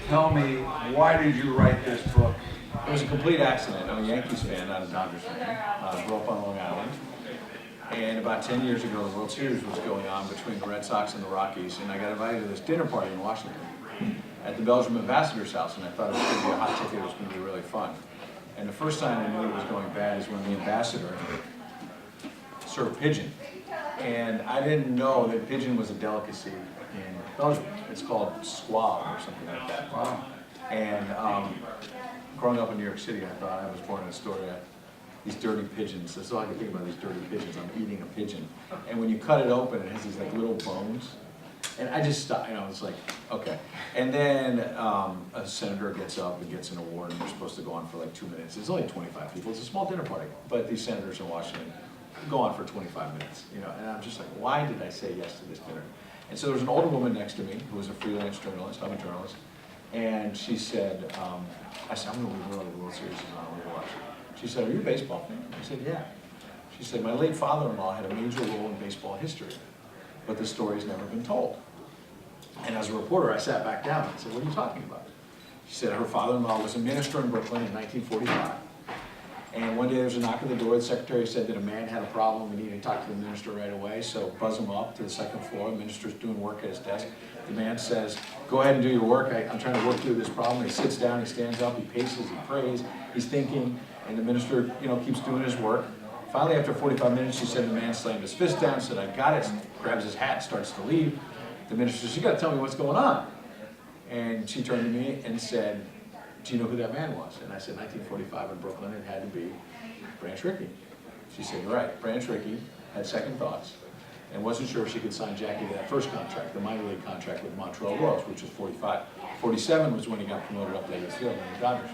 tell me, why did you write this book? It was a complete accident. I'm a Yankees fan, not a Dodgers fan. Grew up on Long Island. And about 10 years ago, the World Series was going on between the Red Sox and the Rockies, and I got invited to this dinner party in Washington at the Belgium ambassador's house, and I thought it was going to be a hot ticket, it was going to be really fun. And the first time I knew it was going bad is when the ambassador served pigeon. And I didn't know that pigeon was a delicacy in Belgium. It's called squab or something like that. Wow. And growing up in New York City, I thought I was born in Astoria. These dirty pigeons, that's all I can think about, these dirty pigeons. I'm eating a pigeon. And when you cut it open, it has these like little bones. And I just stopped, it's like, okay. And then a senator gets up and gets an award, and they're supposed to go on for like 2 minutes. It's only 25 people, it's a small dinner party. But these senators in Washington go on for 25 minutes, and I'm just like, why did I say yes to this dinner? And so there was an older woman next to me who was a freelance journalist, I'm a journalist, and she said, I said, I'm going to leave the World Series is on, I'm going to watch it. She said, are you a baseball fan? I said, yeah. She said, my late father-in-law had a major role in baseball history, but the story's never been told. And as a reporter, I sat back down and said, what are you talking about? She said her father-in-law was a minister in Brooklyn in 1945. And one day there was a knock at the door. The secretary said that a man had a problem. We needed to talk to the minister right away. So buzz him up to the second floor. The minister's doing work at his desk. The man says, go ahead and do your work. I'm trying to work through this problem. He sits down, he stands up, he paces, he prays, he's thinking, and the minister, keeps doing his work. Finally, after 45 minutes, she said the man slammed his fist down, said, I got it, grabs his hat, starts to leave. The minister says, you got to tell me what's going on. And she turned to me and said, do you know who that man was? And I said, 1945 in Brooklyn, it had to be Branch Rickey. She said, you're right, Branch Rickey had second thoughts and wasn't sure if she could sign Jackie to that first contract, the minor league contract with Montreal Royals, which was 45. 47 was when he got promoted up to Legacies Field in the Dodgers.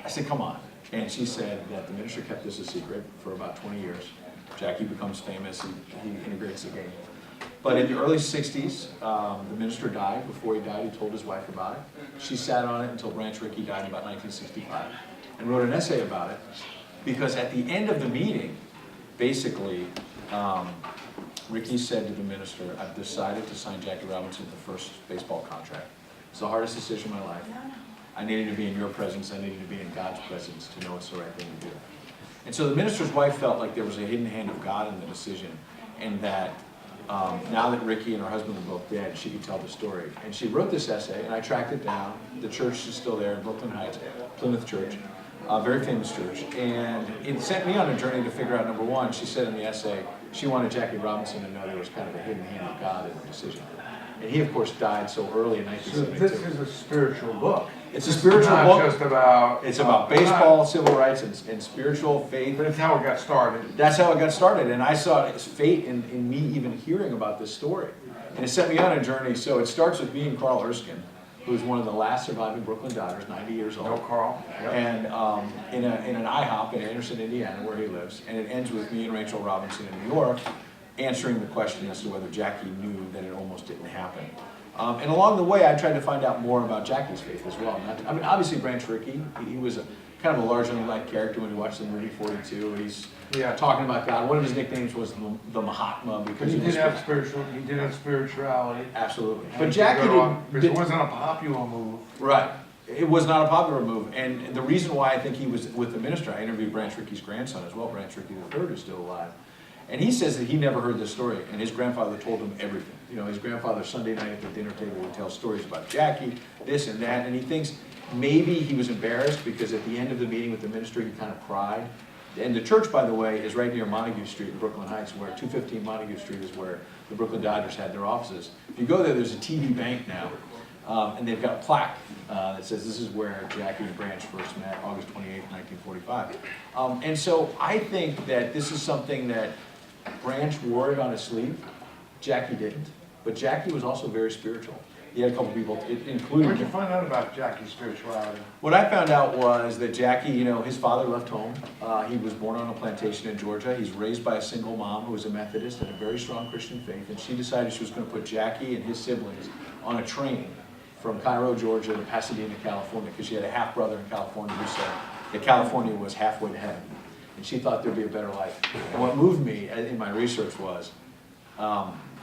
I said, come on. And she said that the minister kept this a secret for about 20 years. Jackie becomes famous, he integrates the game. But in the early 60s, the minister died. Before he died, he told his wife about it. She sat on it until Branch Rickey died in about 1965 and wrote an essay about it, because at the end of the meeting, basically, Rickey said to the minister, I've decided to sign Jackie Robinson to the first baseball contract. It's the hardest decision of my life. I needed to be in your presence, I needed to be in God's presence to know it's the right thing to do. And so the minister's wife felt like there was a hidden hand of God in the decision, and that now that Rickey and her husband were both dead, she could tell the story. And she wrote this essay, and I tracked it down. The church is still there in Brooklyn Heights, Plymouth Church, a very famous church. And it sent me on a journey to figure out, number one, she said in the essay, she wanted Jackie Robinson to know there was kind of a hidden hand of God in the decision. And he, of course, died so early in 1972. So this is a spiritual book. It's a spiritual book. Not just about... It's about baseball, civil rights, and spiritual faith. But it's how it got started. That's how it got started, and I saw its fate in me even hearing about this story. And it set me on a journey. So it starts with me and Carl Erskine, who's one of the last surviving Brooklyn Dodgers, 90 years old. No, Carl. Yep. And in an IHOP in Anderson, Indiana, where he lives. And it ends with me and Rachel Robinson in New York answering the question as to whether Jackie knew that it almost didn't happen. And along the way, I tried to find out more about Jackie's faith as well. I mean, obviously, Branch Rickey, he was a kind of a larger-than-life character when you watch the movie 42. He's talking about God. One of his nicknames was the Mahatma, because he did have spirituality. Absolutely. And but Jackie didn't. It wasn't a popular move. Right. It was not a popular move. And the reason why I think he was with the minister, I interviewed Branch Rickey's grandson as well, Branch Rickey III, who's still alive. And he says that he never heard this story, and his grandfather told him everything. His grandfather Sunday night at the dinner table would tell stories about Jackie, this and that, and he thinks maybe he was embarrassed because at the end of the meeting with the minister, he kind of cried. And the church, by the way, is right near Montague Street in Brooklyn Heights, where 215 Montague Street is where the Brooklyn Dodgers had their offices. If you go there, there's a TD Bank now, and they've got a plaque that says this is where Jackie and Branch first met, August 28, 1945. And so I think that this is something that Branch wore it on his sleeve. Jackie didn't. But Jackie was also very spiritual. He had a couple people, including... What did you find out about Jackie's spirituality? What I found out was that Jackie, his father left home. He was born on a plantation in Georgia. He's raised by a single mom who was a Methodist and a very strong Christian faith. And she decided she was going to put Jackie and his siblings on a train from Cairo, Georgia to Pasadena, California, because she had a half-brother in California who said that California was halfway to heaven. And she thought there'd be a better life. And what moved me in my research was,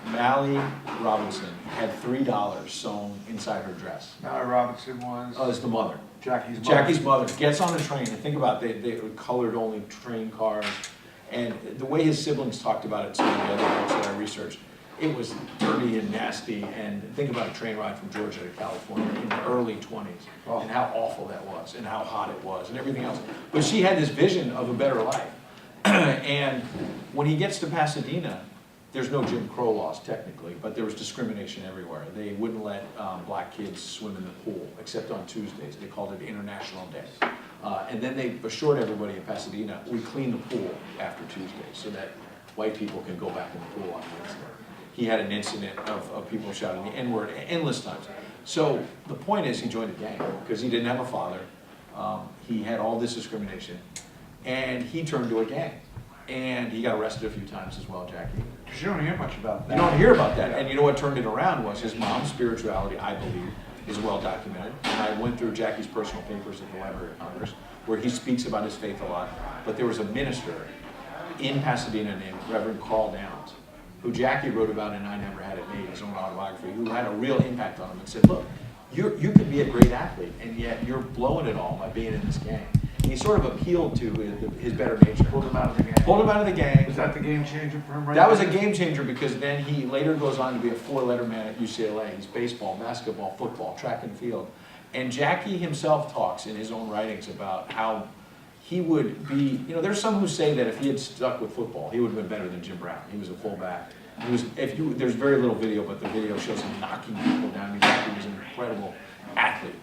Mally Robinson had $3 sewn inside her dress. Mallory Robinson was Oh, it's the mother. Jackie's mother. Jackie's mother gets on a train, and think about it, they were colored only train cars, and the way his siblings talked about it in some of the other books that I researched, it was dirty and nasty, and think about a train ride from Georgia to California in the early 20s, and how awful that was, and how hot it was, and everything else. But she had this vision of a better life. And when he gets to Pasadena, there's no Jim Crow laws technically, but there was discrimination everywhere. They wouldn't let black kids swim in the pool, except on Tuesdays. They called it International Day. And then they assured everybody in Pasadena, we clean the pool after Tuesdays so that white people can go back in the pool on Wednesday. He had an incident of people shouting the N-word endless times. So the point is he joined a gang because he didn't have a father. He had all this discrimination, and he turned to a gang. And he got arrested a few times as well, Jackie. Because you don't hear much about that. You don't hear about that. And you know what turned it around was his mom's spirituality, I believe, is well documented. And I went through Jackie's personal papers at the Library of Congress, where he speaks about his faith a lot. But there was a minister in Pasadena named Reverend Carl Downs, who Jackie wrote about in I Never Had It Made, his own autobiography, who had a real impact on him and said, look, you could be a great athlete, and yet you're blowing it all by being in this gang. And he sort of appealed to his better nature. Pulled him out of the game. Pulled him out of the gang. Was that the game changer for him right That was a there? game changer because then he later goes on to be a four-letter man at UCLA. He's baseball, basketball, football, track and field. And Jackie himself talks in his own writings about how he would be, you know, there's some who say that if he had stuck with football, he would have been better than Jim Brown. He was a fullback. There's very little video, but the video shows him knocking people down. I mean, Jackie was an incredible athlete.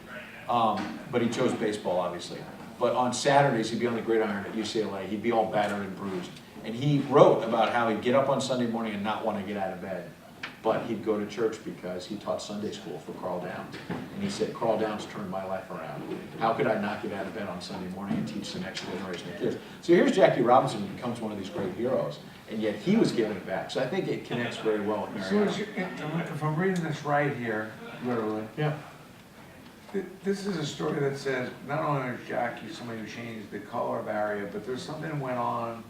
But he chose baseball, obviously. But on Saturdays, he'd be on the gridiron at UCLA. He'd be all battered and bruised. And he wrote about how he'd get up on Sunday morning and not want to get out of bed. But he'd go to church because he taught Sunday school for Carl Downs. And he said, Carl Downs turned my life around. How could I not get out of bed on Sunday morning and teach the next generation of kids? So here's Jackie Robinson, who becomes one of these great heroes. And yet he was giving back. So I think it connects very well with So Mariana. if I'm reading this right here, literally, Yeah. this is a story that says not only is Jackie somebody who changed the color barrier, but there's something that went on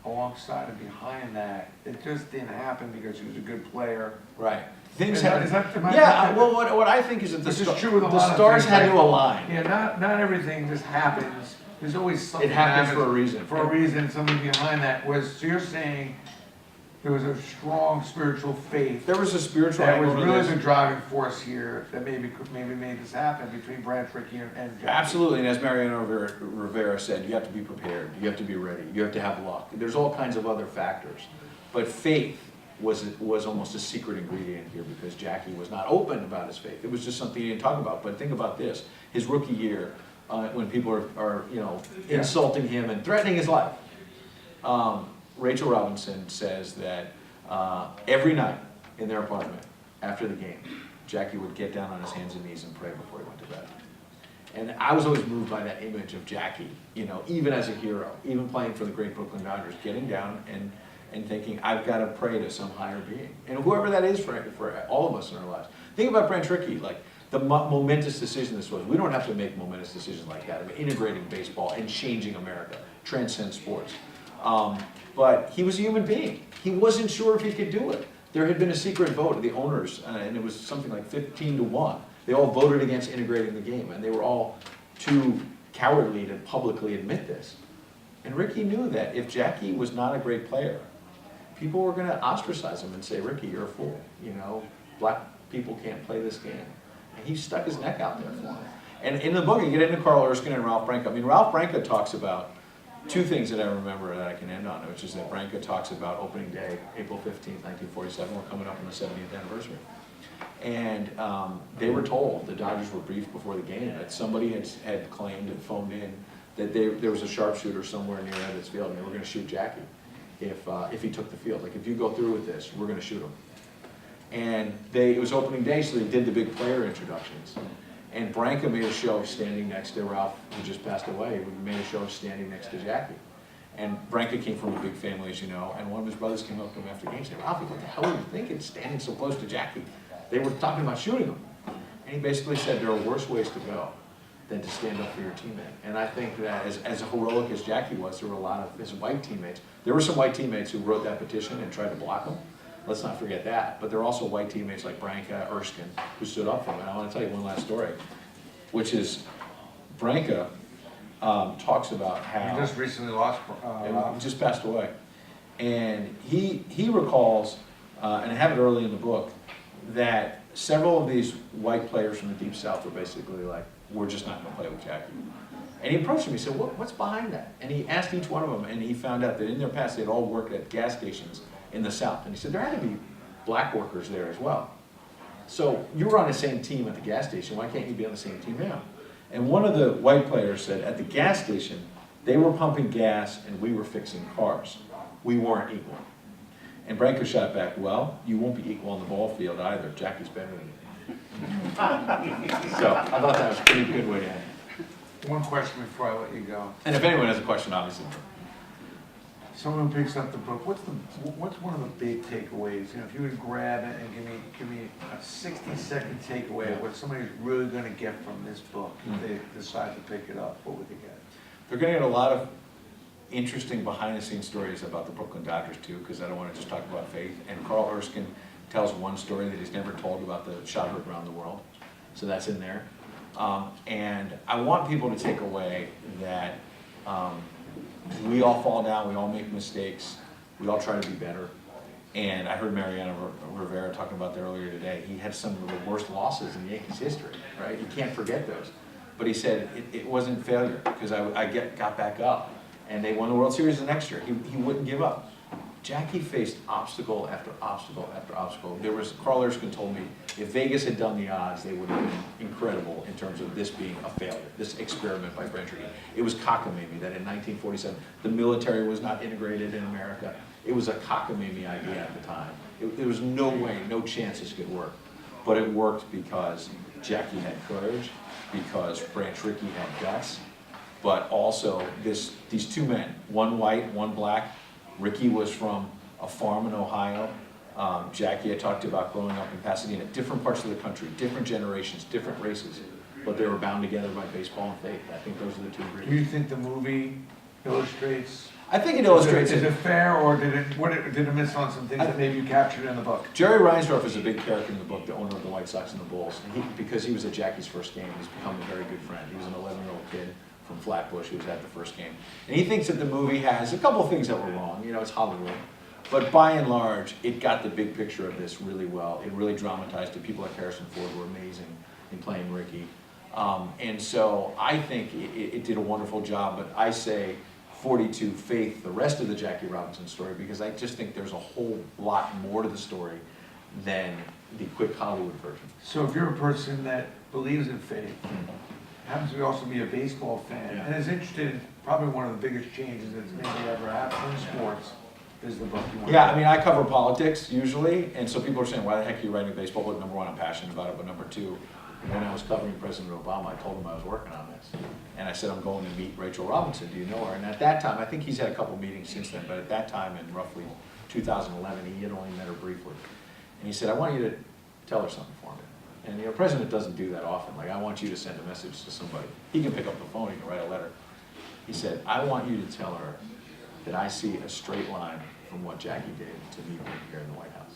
alongside and behind that. It just didn't happen because he was a good player. Right. Things Is have. that- am I- Yeah. Well, what I think is that This is true with a the lot of stars things, had like- to align. Yeah, not everything just happens. There's always something It happens that for a reason. For a reason, something behind that was, so you're saying there was a strong spiritual faith There was a spiritual that was angle to really this. the driving force here that maybe made this happen between Brad Tricky and Jackie. Absolutely, and as Mariano Rivera said, you have to be prepared, you have to be ready, you have to have luck. There's all kinds of other factors. But faith was almost a secret ingredient here because Jackie was not open about his faith. It was just something he didn't talk about. But think about this, his rookie year, when people are insulting him and threatening his life. Rachel Robinson says that every night in their apartment after the game, Jackie would get down on his hands and knees and pray before he went to bed. And I was always moved by that image of Jackie, even as a hero, even playing for the great Brooklyn Dodgers, getting down and thinking, I've got to pray to some higher being. And whoever that is for all of us in our lives. Think about Brand Tricky, like the momentous decision this was. We don't have to make momentous decisions like that. I mean, integrating baseball and changing America, transcend sports. But he was a human being. He wasn't sure if he could do it. There had been a secret vote of the owners, and it was something like 15-1. They all voted against integrating the game, and they were all too cowardly to publicly admit this. And Ricky knew that if Jackie was not a great player, people were going to ostracize him and say, Ricky, you're a fool. Black people can't play this game. And he stuck his neck out there for him. And in the book, you get into Carl Erskine and Ralph Branca. I mean, Ralph Branca talks about two things that I remember that I can end on, which is that Branca talks about opening day, April 15th, 1947. We're coming up on the 70th anniversary. And they were told, the Dodgers were briefed before the game, that somebody had claimed and phoned in that there was a sharpshooter somewhere near Ebbets Field, and they were going to shoot Jackie if he took the field. Like, if you go through with this, we're going to shoot him. And it was opening day, so they did the big player introductions. And Branca made a show of standing next to Ralph, who just passed away. He made a show of standing next to Jackie. And Branca came from a big family, as you know, and one of his brothers came up to him after the game and said, Ralphie, what the hell were you thinking, standing so close to Jackie? They were talking about shooting him. And he basically said there are worse ways to go than to stand up for your teammate. And I think that as heroic as Jackie was, there were a lot of his white teammates. There were some white teammates who wrote that petition and tried to block him. Let's not forget that. But there are also white teammates like Branca, Erskine, who stood up for him. And I want to tell you one last story, which is Branca talks about how... You just recently lost, he just passed away. And he recalls, and I have it early in the book, that several of these white players from the Deep South were basically like, we're just not going to play with Jackie. And he approached him, he said, what's behind that? And he asked each one of them, and he found out that in their past they'd all worked at gas stations in the South. And he said, there had to be black workers there as well. So you were on the same team at the gas station, why can't you be on the same team now? And one of the white players said, at the gas station, they were pumping gas and we were fixing cars. We weren't equal. And Branco shot back, well, you won't be equal on the ball field either. Jackie's better than you. So I thought that was a pretty good way to end. one question before I let you go. And if anyone has a question, obviously. Someone who picks up the book, what's one of the big takeaways? You know, if you would grab it and give me a 60-second takeaway of what somebody's really gonna get from this book, if they decide to pick it up, what would they get? They're going to get a lot of interesting behind-the-scenes stories about the Brooklyn Dodgers too, because I don't want to just talk about faith. And Carl Erskine tells one story that he's never told about the shot heard around the world, so that's in there. And I want people to take away that we all fall down, we all make mistakes, we all try to be better. And I heard Mariano Rivera talking about that earlier today. He had some of the worst losses in Yankees history, right? You can't forget those. But he said it wasn't failure, because I got back up. And they won the World Series the next year. He wouldn't give up. Jackie faced obstacle after obstacle after obstacle. Carl Erskine told me, if Vegas had done the odds, they would have been incredible in terms of this being a failure, this experiment by Brandon Steiner. It was cockamamie that in 1947, the military was not integrated in America. It was a cockamamie idea at the time. There was no way, no chance this could work. But it worked because Jackie had courage, because Branch Rickey had guts, but also these two men, one white, one black. Ricky was from a farm in Ohio. Jackie, I talked about growing up in Pasadena, different parts of the country, different generations, different races, but they were bound together by baseball and faith. I think those are the two Do reasons. you think the movie illustrates? I think it illustrates Is it. it fair, or did it miss on some things that maybe you captured in the book? Jerry Reinsdorf is a big character in the book, the owner of the White Sox and the Bulls. And because he was at Jackie's first game, he's become a very good friend. He was an 11-year-old kid from Flatbush who was at the first game. And he thinks that the movie has a couple of things that were wrong. You know, it's Hollywood. But by and large, it got the big picture of this really well. It really dramatized it. People like Harrison Ford were amazing in playing Ricky. And so I think it did a wonderful job, but I say 42 faith the rest of the Jackie Robinson story, because I just think there's a whole lot more to the story than the quick Hollywood version. So if you're a person that believes in faith, happens to also be a baseball fan, Yeah. and is interested in probably one of the biggest changes that's maybe ever happened in sports, is the book you want Yeah, to I mean, I cover politics usually, and so people are saying, why the heck are you writing a baseball book? Number one, I'm passionate about it, but number two, when I was covering President Obama, I told him I was working on this. And I said, I'm going to meet Rachel Robinson, do you know her? And at that time, I think he's had a couple meetings since then, but at that time in roughly 2011, he had only met her briefly. And he said, I want you to tell her something for me. And you know, President doesn't do that often. Like, I want you to send a message to somebody. He can pick up the phone, he can write a letter. He said, I want you to tell her that I see a straight line from what Jackie did to me being here in the White House.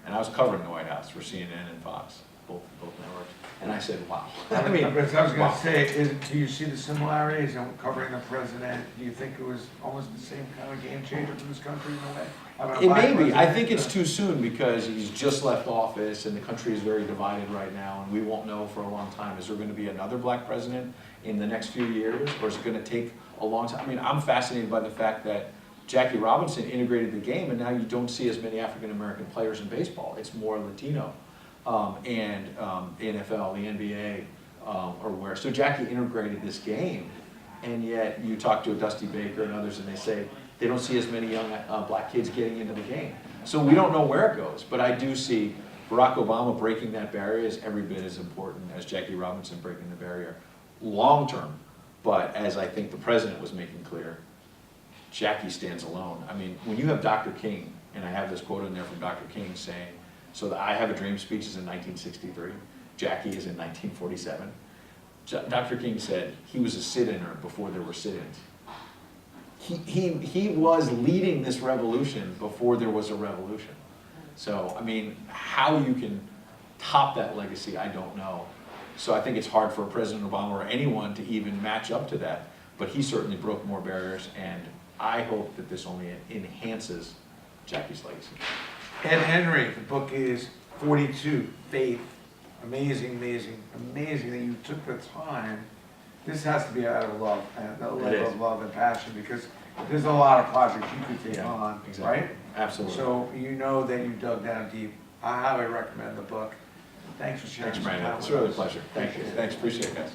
And I was covering the White House for CNN and Fox, both networks. And I said, wow. I mean, I was going wow. to say, do you see the similarities in covering the president? Do you think it was almost the same kind of game changer for this country in a way? It may be. I think it's too soon because he's just left office and the country is very divided right now, and we won't know for a long time. Is there going to be another black president in the next few years, or is it going to take a long time? I mean, I'm fascinated by the fact that Jackie Robinson integrated the game, and now you don't see as many African-American players in baseball. It's more Latino. And the NFL, the NBA, or where. So Jackie integrated this game, and yet you talk to a Dusty Baker and others, and they say they don't see as many young black kids getting into the game. So we don't know where it goes, but I do see Barack Obama breaking that barrier is every bit as important as Jackie Robinson breaking the barrier long term. But as I think the president was making clear, Jackie stands alone. I mean, when you have Dr. King, and I have this quote in there from Dr. King saying, so the I Have a Dream speech is in 1963, Jackie is in 1947. Dr. King said he was a sit-inner before there were sit-ins. He was leading this revolution before there was a revolution. So, I mean, how you can top that legacy, I don't know. So I think it's hard for President Obama or anyone to even match up to that, but he certainly broke more barriers, and I hope that this only enhances Jackie's legacy. Ed Henry, the book is 42, Faith. Amazing, amazing, amazing that you took the time. This has to be out of love, and a level of love and passion, because there's a lot of projects you could take on, exactly. right? Absolutely. So you know that you dug down deep. I highly recommend the book. Thanks for sharing. Thanks, some Brandon. time It's with really a us. pleasure. Thank you. Thanks, appreciate it, guys.